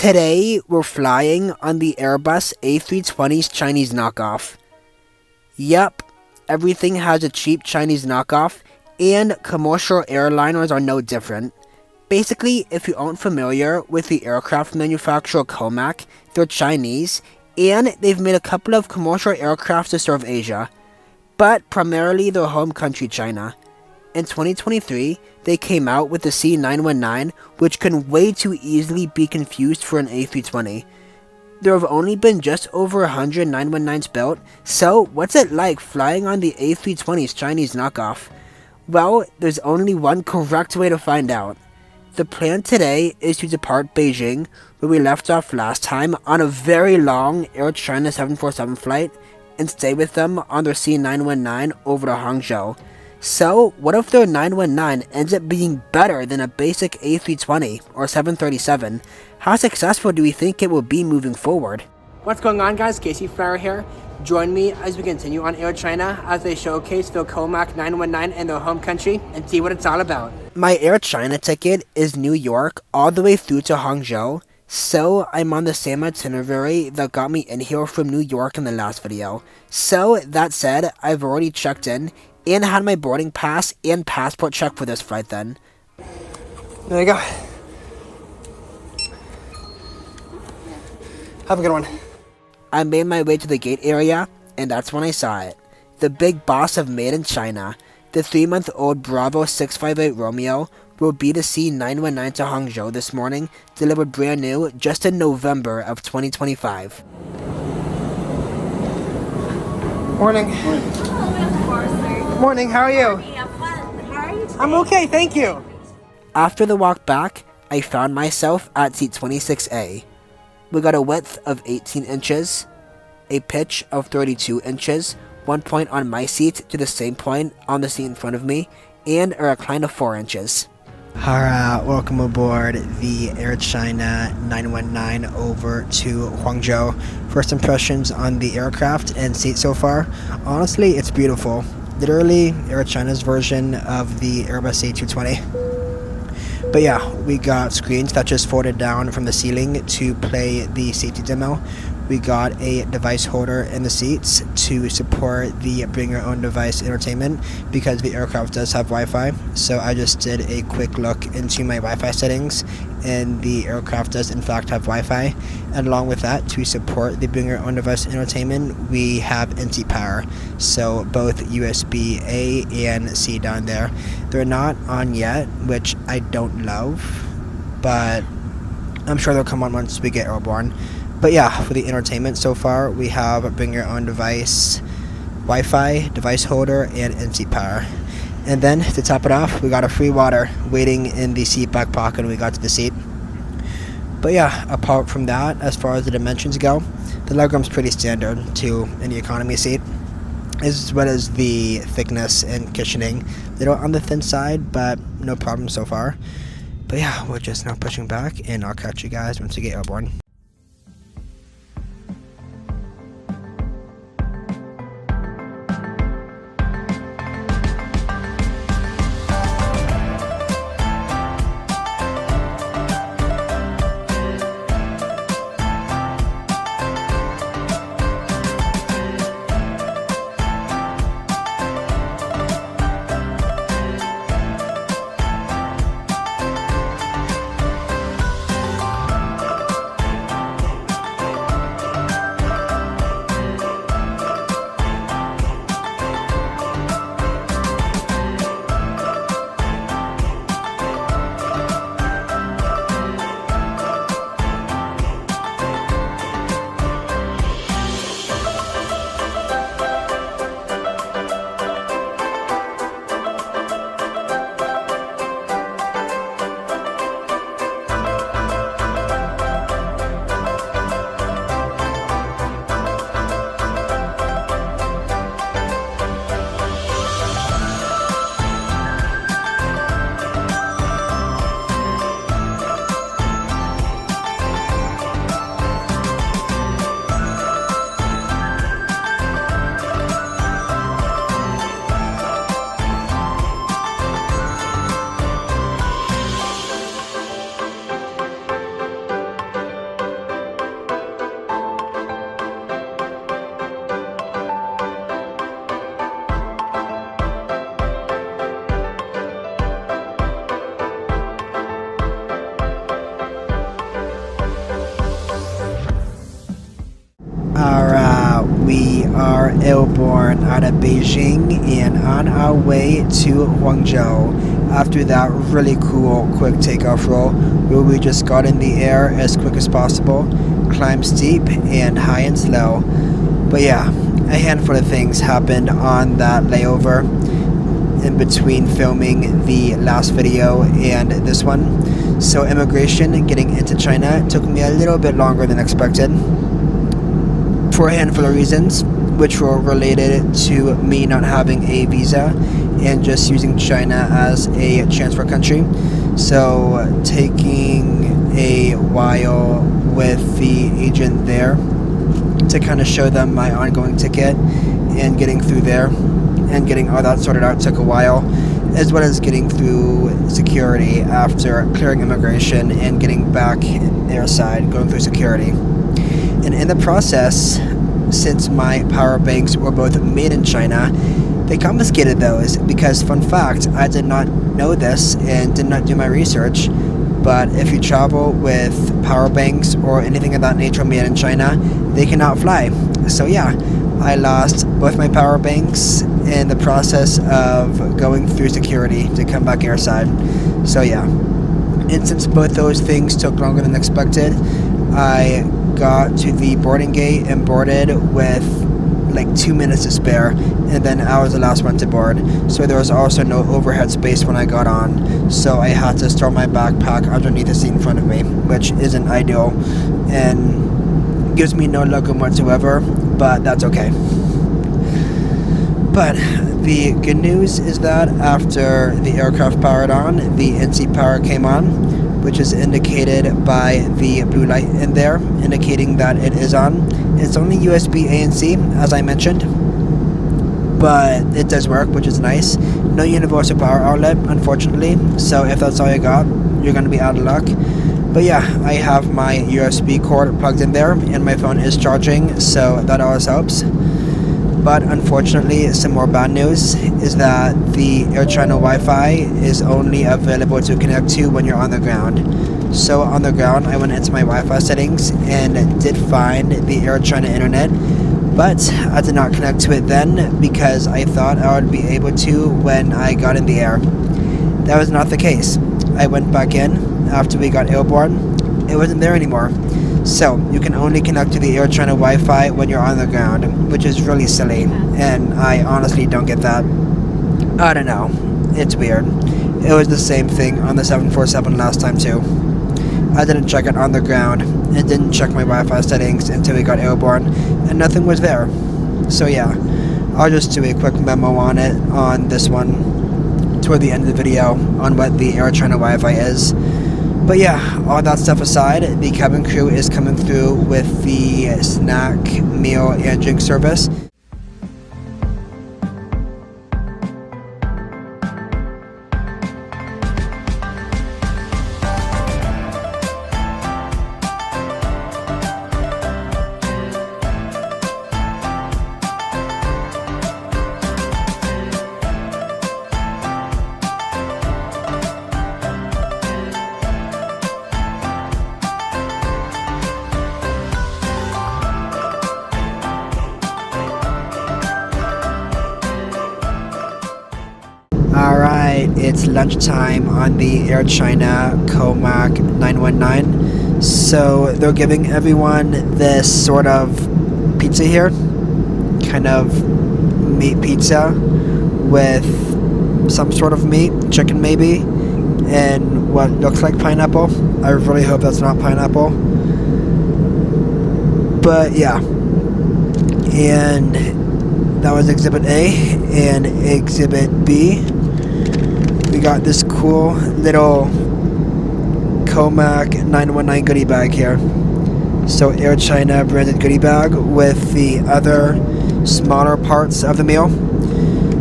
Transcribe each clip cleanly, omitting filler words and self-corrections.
Today, we're flying on the Airbus A320's Chinese knockoff. Yep, everything has a cheap Chinese knockoff, and commercial airliners are no different. Basically, if you aren't familiar with the aircraft manufacturer Comac, they're Chinese, and they've made a couple of commercial aircraft to serve Asia, but primarily their home country China. In 2023, they came out with the C919, which can way too easily be confused for an A320. There have only been just over 100 919s built, so what's it like flying on the A320's Chinese knockoff? Well, there's only one correct way to find out. The plan today is to depart Beijing, where we left off last time, on a very long Air China 747 flight, and stay with them on their C919 over to Hangzhou. So, what if their 919 ends up being better than a basic A320 or 737? How successful do we think it will be moving forward? What's going on, guys? Casey Flower here. Join me as we continue on Air China as they showcase their Comac 919 in their home country and see what it's all about. My Air China ticket is New York all the way through to Hangzhou, so I'm on the same itinerary that got me in here from New York in the last video. So, that said, I've already checked in and had my boarding pass and passport check for this flight then. There you go. Have a good one. I made my way to the gate area, and that's when I saw it. The big boss of Made in China, the 3-month-old Bravo 658 Romeo, will be the C919 to Hangzhou this morning, delivered brand new just in November of 2025. Morning. Morning, how are you? I'm okay, thank you. After the walk back, I found myself at seat 26A. We got a width of 18 inches, a pitch of 32 inches, 1 point on my seat to the same point on the seat in front of me, and a recline of 4 inches. Alright, welcome aboard the Air China 919 over to Hangzhou. First impressions on the aircraft and seat so far. Honestly, it's beautiful. Literally Air China's version of the Airbus A220. But yeah, we got screens that just folded down from the ceiling to play the safety demo. We got a device holder in the seats to support the bring your own device entertainment because the aircraft does have Wi-Fi. So I just did a quick look into my Wi-Fi settings, and the aircraft does in fact have Wi-Fi. And along with that, to support the bring your own device entertainment, we have in-seat power. So both USB A and C down there. They're not on yet, which I don't love, but I'm sure they'll come on once we get airborne. But yeah, for the entertainment so far, we have bring your own device, Wi-Fi, device holder, and in-seat power. And then to top it off, we got a free water waiting in the seat back pocket when we got to the seat. But yeah, apart from that, as far as the dimensions go, the legroom's pretty standard to any economy seat, as well as the thickness and cushioning. Little on the thin side, but no problem so far. But yeah, we're just now pushing back, and I'll catch you guys once we get airborne. are airborne out of Beijing and on our way to Hangzhou after that really cool quick takeoff roll where we just got in the air as quick as possible, climbed steep and high and slow. But yeah, a handful of things happened on that layover in between filming the last video and this one. So immigration getting into China took me a little bit longer than expected for a handful of reasons, which were related to me not having a visa and just using China as a transfer country. So taking a while with the agent there to kind of show them my ongoing ticket and getting through there and getting all that sorted out took a while, as well as getting through security after clearing immigration and getting back airside, going through security. And in the process, since my power banks were both made in China, they confiscated those because, fun fact, I did not know this and did not do my research, but if you travel with power banks or anything of that nature made in China, they cannot fly. So yeah, I lost both my power banks in the process of going through security to come back airside. So yeah, and since both those things took longer than expected, I got to the boarding gate and boarded with like 2 minutes to spare, and then I was the last one to board, so there was also no overhead space when I got on, so I had to store my backpack underneath the seat in front of me, which isn't ideal and gives me no legroom whatsoever, but that's okay. But the good news is that after the aircraft powered on, the in-seat power came on, which is indicated by the blue light in there, indicating that it is on. It's only USB A and C, as I mentioned, but it does work, which is nice. No universal power outlet, unfortunately, so if that's all you got, you're going to be out of luck. But yeah, I have my USB cord plugged in there, and my phone is charging, so that always helps. But unfortunately, some more bad news is that the Air China Wi-Fi is only available to connect to when you're on the ground. So on the ground, I went into my Wi-Fi settings and did find the Air China internet, but I did not connect to it then because I thought I would be able to when I got in the air. That was not the case. I went back in after we got airborne. It wasn't there anymore. So you can only connect to the Air China Wi-Fi when you're on the ground, which is really silly, and I honestly don't get that. I don't know. It's weird. It was the same thing on the 747 last time too. I didn't check it on the ground and didn't check my Wi-Fi settings until we got airborne, and nothing was there. So yeah, I'll just do a quick memo on it on this one toward the end of the video on what the Air China Wi-Fi is. But yeah, all that stuff aside, the cabin crew is coming through with the snack, meal, and drink service. Alright, it's lunchtime on the Air China Comac 919. So they're giving everyone this sort of pizza here, kind of meat pizza with some sort of meat, chicken maybe, and what looks like pineapple. I really hope that's not pineapple. But yeah, and that was Exhibit A, and Exhibit B, we got this cool little Comac 919 goodie bag here. So Air China branded goodie bag with the other smaller parts of the meal.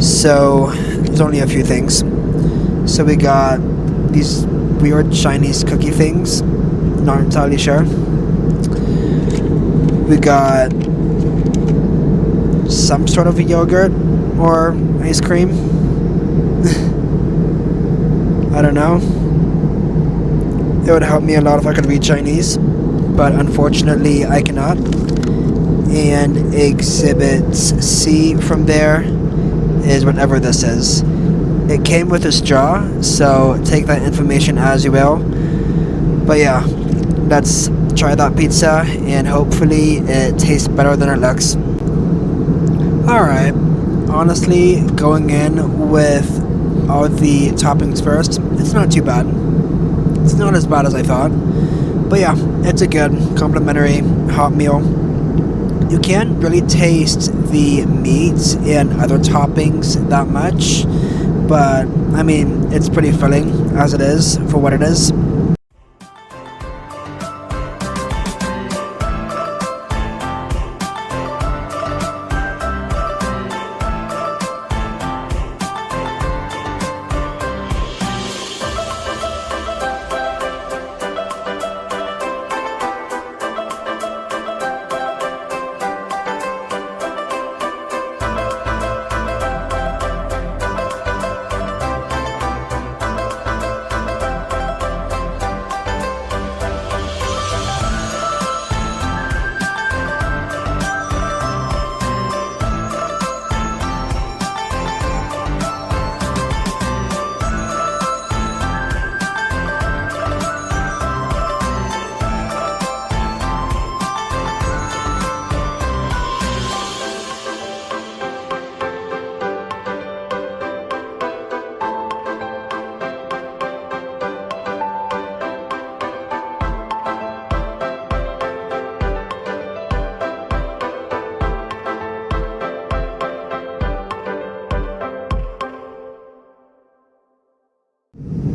So there's only a few things. So we got these weird Chinese cookie things, not entirely sure. We got some sort of a yogurt or ice cream. I don't know. It would help me a lot if I could read Chinese, but unfortunately I cannot. and Exhibit C from there is whatever this is. It came with a straw, so take that information as you will. But yeah, let's try that pizza, and hopefully it tastes better than it looks. Alright, honestly, going in with all the toppings first, it's not too bad. It's not as bad as I thought. But yeah, it's a good complimentary hot meal. You can't really taste the meat and other toppings that much, but I mean, it's pretty filling as it is for what it is.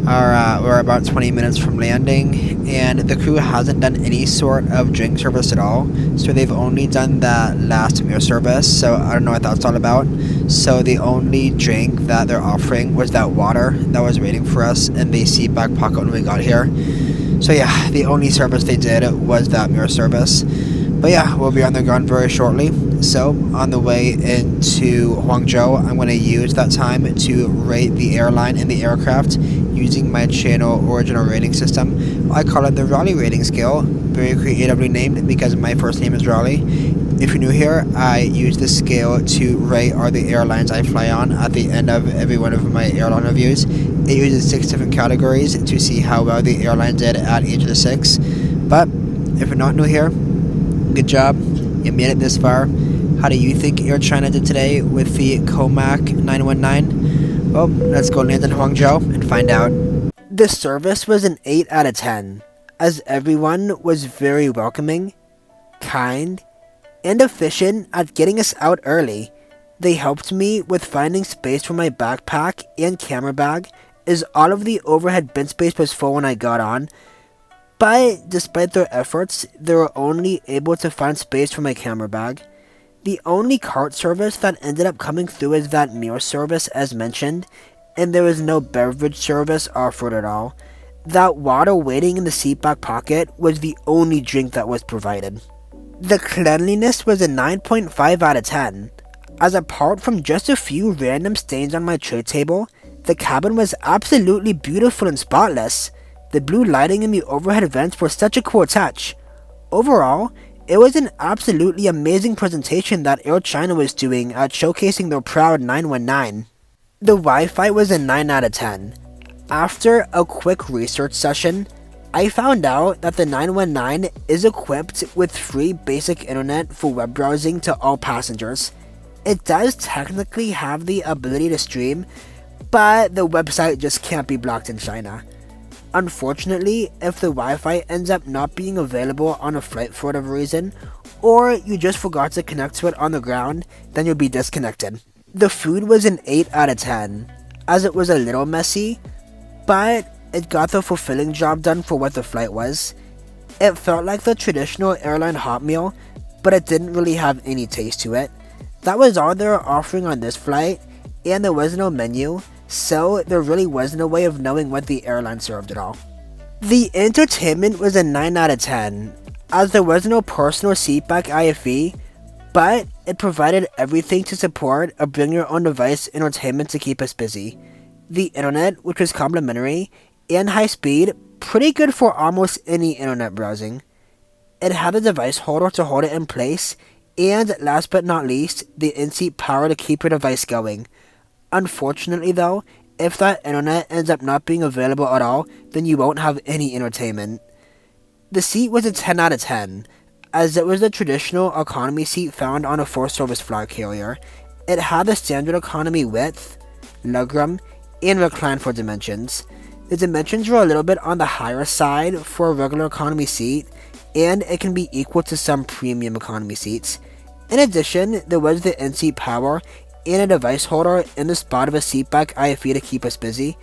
Alright, we're about 20 minutes from landing, and the crew hasn't done any sort of drink service at all, so they've only done that last meal service, so I don't know what that's all about. So the only drink that they're offering was that water that was waiting for us in the seat back pocket when we got here. So yeah, the only service they did was that meal service. But yeah, we'll be on the ground very shortly. So on the way into Hangzhou, I'm going to use that time to rate the airline and the aircraft using my channel original rating system. I call it the Raleigh rating scale, very creatively named because my first name is Raleigh. If you're new here, I use this scale to rate all the airlines I fly on at the end of every one of my airline reviews. It uses 6 different categories to see how well the airline did at each of the 6. But if you're not new here, good job, you made it this far. How do you think Air China did today with the Comac 919? Well, let's go land in Hangzhou and find out. The service was an 8 out of 10, as everyone was very welcoming, kind, and efficient at getting us out early. They helped me with finding space for my backpack and camera bag, as all of the overhead bin space was full when I got on. But despite their efforts, they were only able to find space for my camera bag. The only cart service that ended up coming through is that meal service as mentioned, and there was no beverage service offered at all. That water waiting in the seat back pocket was the only drink that was provided. The cleanliness was a 9.5 out of 10, as apart from just a few random stains on my tray table, the cabin was absolutely beautiful and spotless. The blue lighting in the overhead vents were such a cool touch. Overall, it was an absolutely amazing presentation that Air China was doing at showcasing their proud 919. The Wi-Fi was a 9 out of 10. After a quick research session, I found out that the 919 is equipped with free basic internet for web browsing to all passengers. It does technically have the ability to stream, but the website just can't be blocked in China. Unfortunately, if the Wi-Fi ends up not being available on a flight for whatever reason, or you just forgot to connect to it on the ground, then you'll be disconnected. The food was an 8 out of 10, as it was a little messy, but it got the fulfilling job done for what the flight was. It felt like the traditional airline hot meal, but it didn't really have any taste to it. That was all they were offering on this flight, and there was no menu, so there really wasn't a way of knowing what the airline served at all. The entertainment was a 9 out of 10, as there was no personal seatback IFE, but it provided everything to support a bring your own device entertainment to keep us busy. The internet, which was complimentary, and high speed, pretty good for almost any internet browsing. It had a device holder to hold it in place, And last but not least, the in-seat power to keep your device going. Unfortunately though, if that internet ends up not being available at all, then you won't have any entertainment. The seat was a 10 out of 10, as it was the traditional economy seat found on a full-service flag carrier. It had the standard economy width, legroom, and recline for dimensions. The dimensions were a little bit on the higher side for a regular economy seat, and it can be equal to some premium economy seats. In addition, there was the in-seat power and a device holder in the spot of a seatback IFE to keep us busy.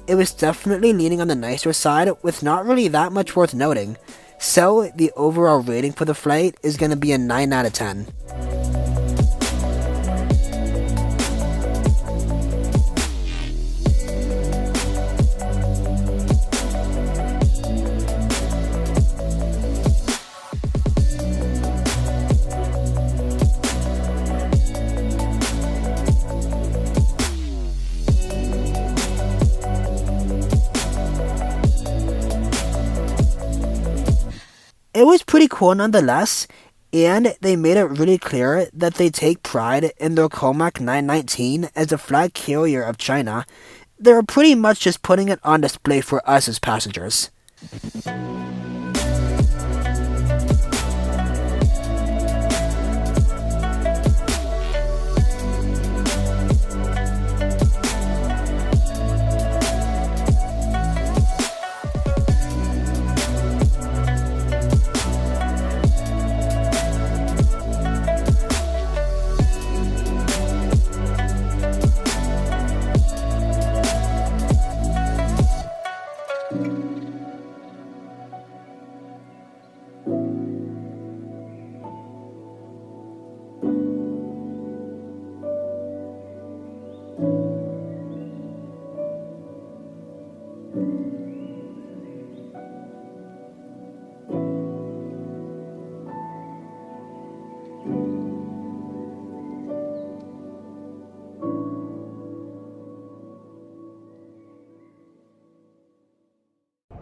It was definitely leaning on the nicer side with not really that much worth noting. So, the overall rating for the flight is going to be a 9 out of 10. It was pretty cool nonetheless, and they made it really clear that they take pride in their Comac 919 as a flag carrier of China. They were pretty much just putting it on display for us as passengers.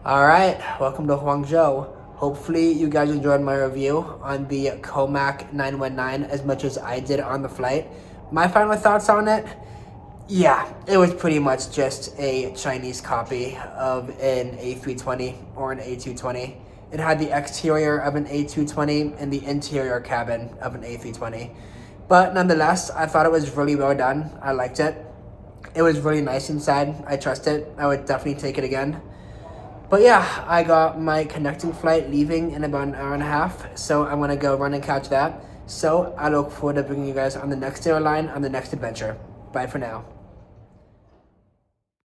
Alright, welcome to Hangzhou. Hopefully you guys enjoyed my review on the Comac 919 as much as I did on the flight. My final thoughts on it? Yeah, it was pretty much just a Chinese copy of an A320 or an A220. It had the exterior of an A220 and the interior cabin of an A320. But nonetheless, I thought it was really well done. I liked it. It was really nice inside. I trust it. I would definitely take it again. But yeah, I got my connecting flight leaving in about an hour and a half, so I'm gonna go run and catch that. So I look forward to bringing you guys on the next airline on the next adventure. Bye for now.